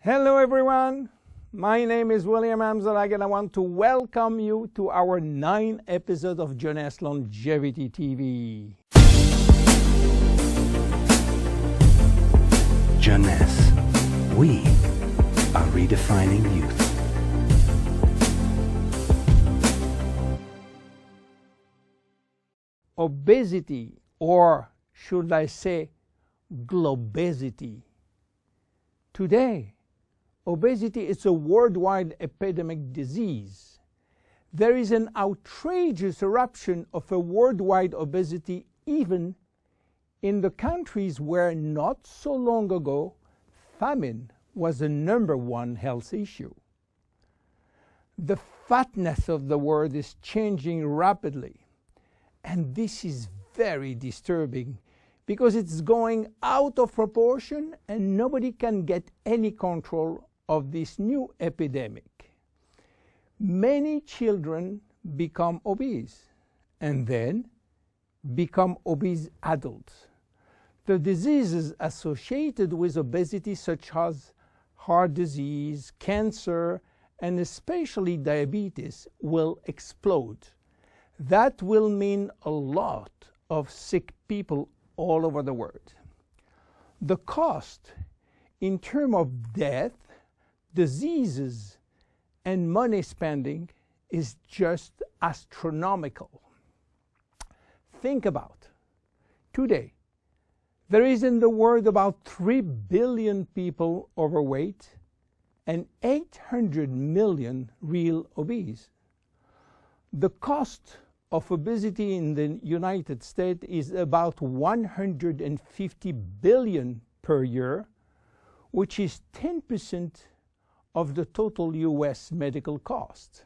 Hello everyone, my name is William Amzallag and I want to welcome you to our 9th episode of Jeunesse Longevity TV. Jeunesse, we are redefining youth. Obesity, or should I say globesity. Today, obesity is a worldwide epidemic disease. There is an outrageous eruption of a worldwide obesity even in the countries where not so long ago famine was the #1 health issue. The fatness of the world is changing rapidly, and this is very disturbing because it's going out of proportion and nobody can get any control of this new epidemic. Many children become obese and then become obese adults. The diseases associated with obesity, such as heart disease, cancer, and especially diabetes, will explode. That will mean a lot of sick people all over the world. The cost in terms of death, diseases, and money spending is just astronomical. Think about today. There is in the world about 3 billion people overweight and 800 million real obese. The cost of obesity in the United States is about $150 billion per year, which is 10% of the total US medical cost.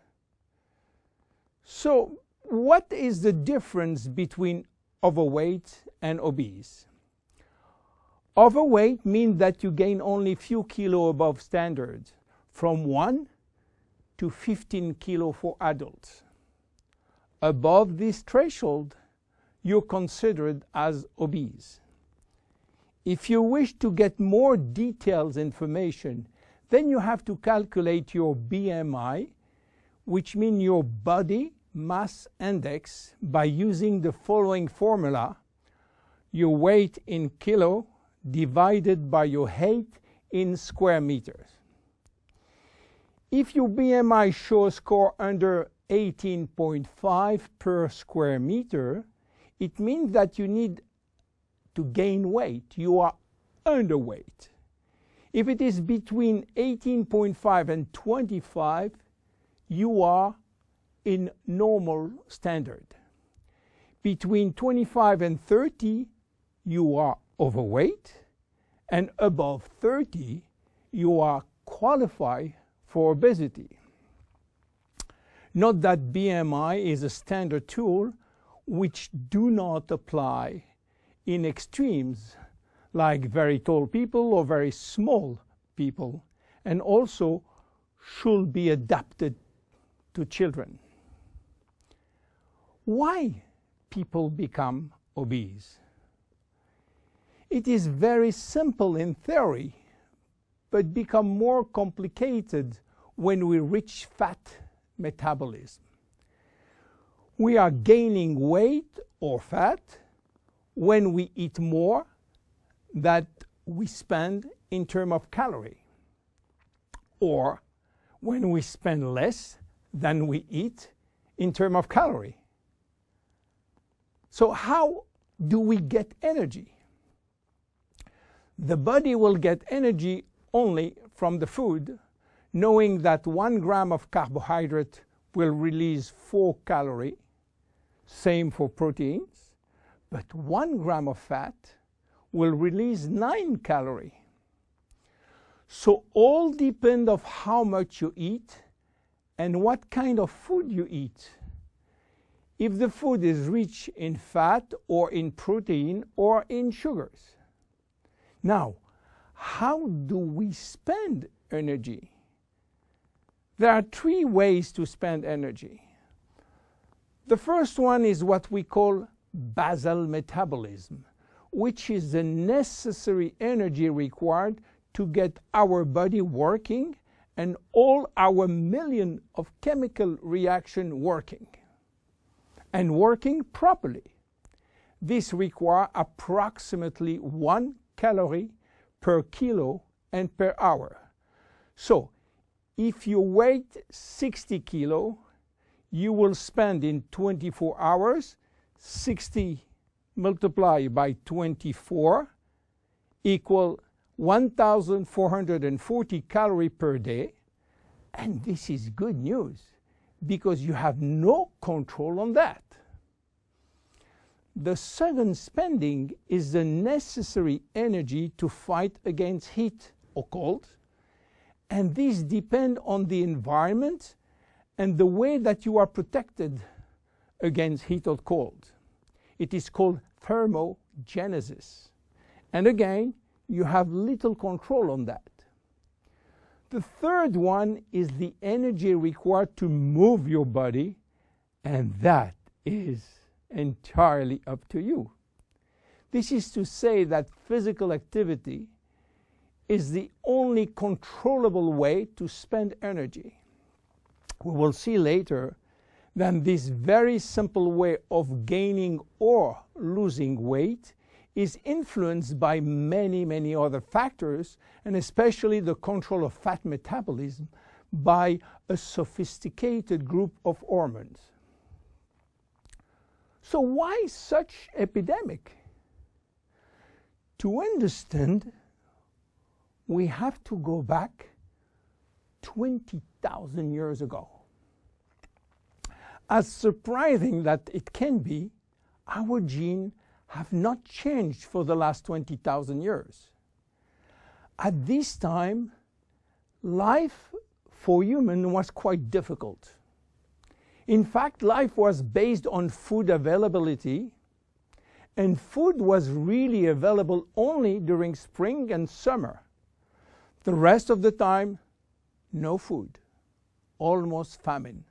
So, what is the difference between overweight and obese? Overweight means that you gain only few kilos above standard, from 1 to 15 kilos for adults. Above this threshold, you're considered as obese. If you wish to get more detailed information, then you have to calculate your BMI, which means your body mass index, by using the following formula: your weight in kilo divided by your height in square meters. If your BMI shows score under 18.5 per square meter, it means that you need to gain weight. You are underweight. If it is between 18.5 and 25, you are in normal standard. Between 25 and 30, you are overweight, and above 30, you are qualified for obesity. Note that BMI is a standard tool which do not apply in extremes like very tall people or very small people, and also should be adapted to children. Why people become obese? It is very simple in theory, but become more complicated when we reach fat metabolism. We are gaining weight or fat when we eat more that we spend in terms of calorie, or when we spend less than we eat in terms of calorie. So how do we get energy? The body will get energy only from the food, knowing that 1 gram of carbohydrate will release 4 calories, same for proteins, but 1 gram of fat will release 9 calories. So all depend on how much you eat and what kind of food you eat. If the food is rich in fat or in protein or in sugars. Now, how do we spend energy? There are 3 ways to spend energy. The first one is what we call basal metabolism, which is the necessary energy required to get our body working and all our million of chemical reaction working and working properly. This requires approximately 1 calorie per kilo and per hour. So if you weigh 60 kilo, you will spend in 24 hours 60 multiplied by 24 equal 1,440 calories per day. And this is good news because you have no control on that. The second spending is the necessary energy to fight against heat or cold. And these depend on the environment and the way that you are protected against heat or cold. It is called thermogenesis. And again, you have little control on that. The third one is the energy required to move your body, and that is entirely up to you. This is to say that physical activity is the only controllable way to spend energy. We will see later that this very simple way of gaining or losing weight is influenced by many, many other factors, and especially the control of fat metabolism by a sophisticated group of hormones. So why such epidemic? To understand, we have to go back 20,000 years ago. As surprising that it can be, our genes have not changed for the last 20,000 years. At this time, life for humans was quite difficult. In fact, life was based on food availability, and food was really available only during spring and summer. The rest of the time, no food, almost famine.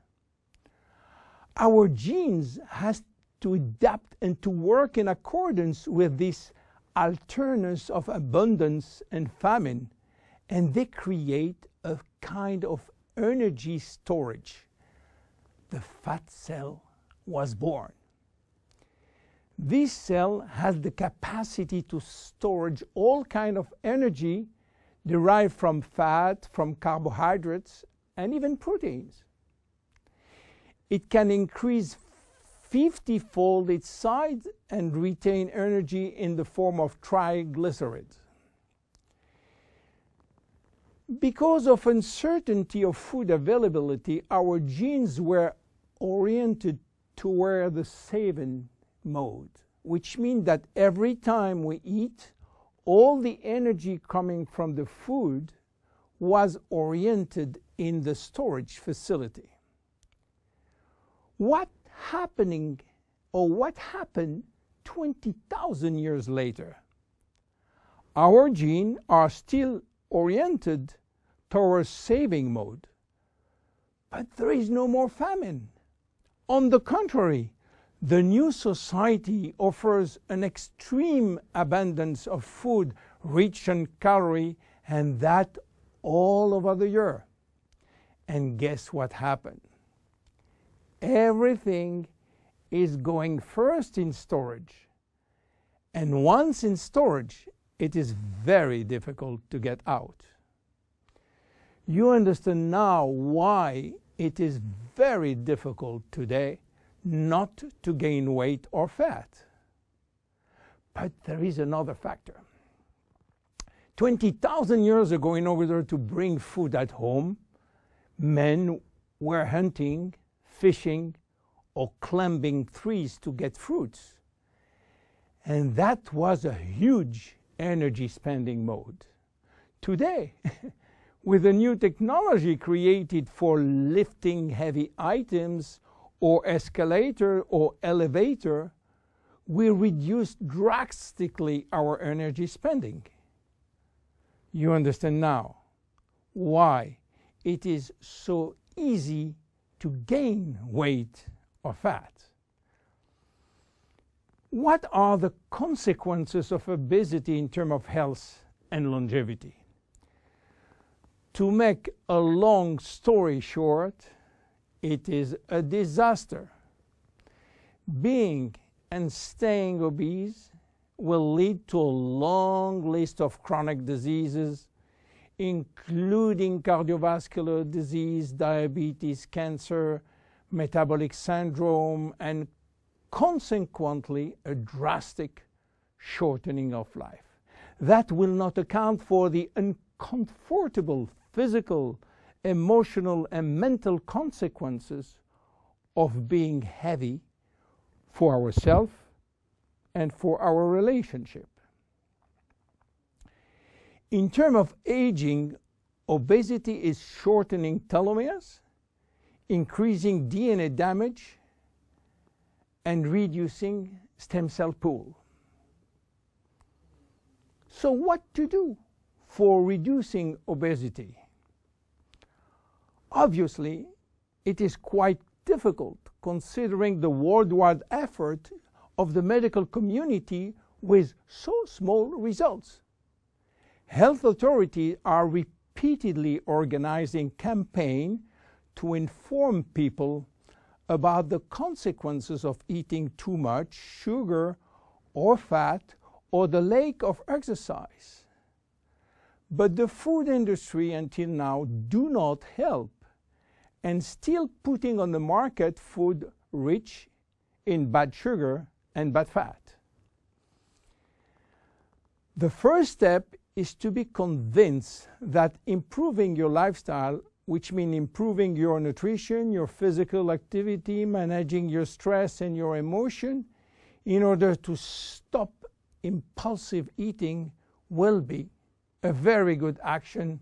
Our genes has to adapt and to work in accordance with this alternance of abundance and famine, and they create a kind of energy storage. The fat cell was born. This cell has the capacity to store all kinds of energy derived from fat, from carbohydrates, and even proteins. It can increase 50-fold its size and retain energy in the form of triglycerides. Because of uncertainty of food availability, our genes were oriented toward the saving mode, which means that every time we eat, all the energy coming from the food was oriented in the storage facility. What happened 20,000 years later? Our genes are still oriented towards saving mode, but there is no more famine. On the contrary, the new society offers an extreme abundance of food rich in calories, and that all over the year. And guess what happened? Everything is going first in storage. And once in storage, it is very difficult to get out. You understand now why it is very difficult today not to gain weight or fat. But there is another factor. 20,000 years ago, in order to bring food at home, men were hunting, fishing, or climbing trees to get fruits. And that was a huge energy spending mode. Today, with a new technology created for lifting heavy items or escalator or elevator, we reduce drastically our energy spending. You understand now why it is so easy to gain weight or fat. What are the consequences of obesity in terms of health and longevity? To make a long story short, it is a disaster. Being and staying obese will lead to a long list of chronic diseases, including cardiovascular disease, diabetes, cancer, metabolic syndrome, and consequently a drastic shortening of life. That will not account for the uncomfortable physical, emotional, and mental consequences of being heavy for ourselves and for our relationship. In terms of aging, obesity is shortening telomeres, increasing DNA damage, and reducing stem cell pool. So what to do for reducing obesity? Obviously, it is quite difficult considering the worldwide effort of the medical community with so small results. Health authorities are repeatedly organizing campaigns to inform people about the consequences of eating too much sugar or fat or the lack of exercise. But the food industry until now do not help and still putting on the market food rich in bad sugar and bad fat. The first step is to be convinced that improving your lifestyle, which means improving your nutrition, your physical activity, managing your stress and your emotion, in order to stop impulsive eating, will be a very good action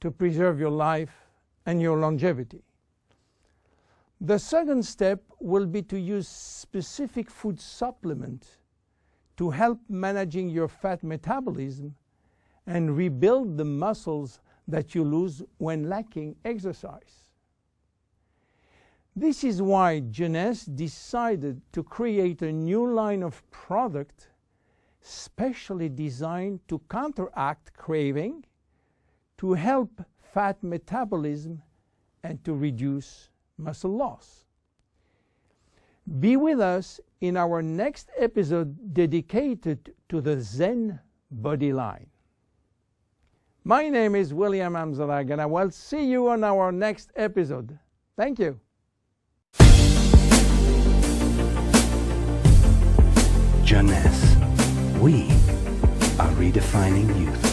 to preserve your life and your longevity. The second step will be to use specific food supplements to help managing your fat metabolism and rebuild the muscles that you lose when lacking exercise. This is why Jeunesse decided to create a new line of product specially designed to counteract craving, to help fat metabolism, and to reduce muscle loss. Be with us in our next episode dedicated to the Zen body line. My name is William Amzallag, and I will see you on our next episode. Thank you. Jeunesse. We are redefining youth.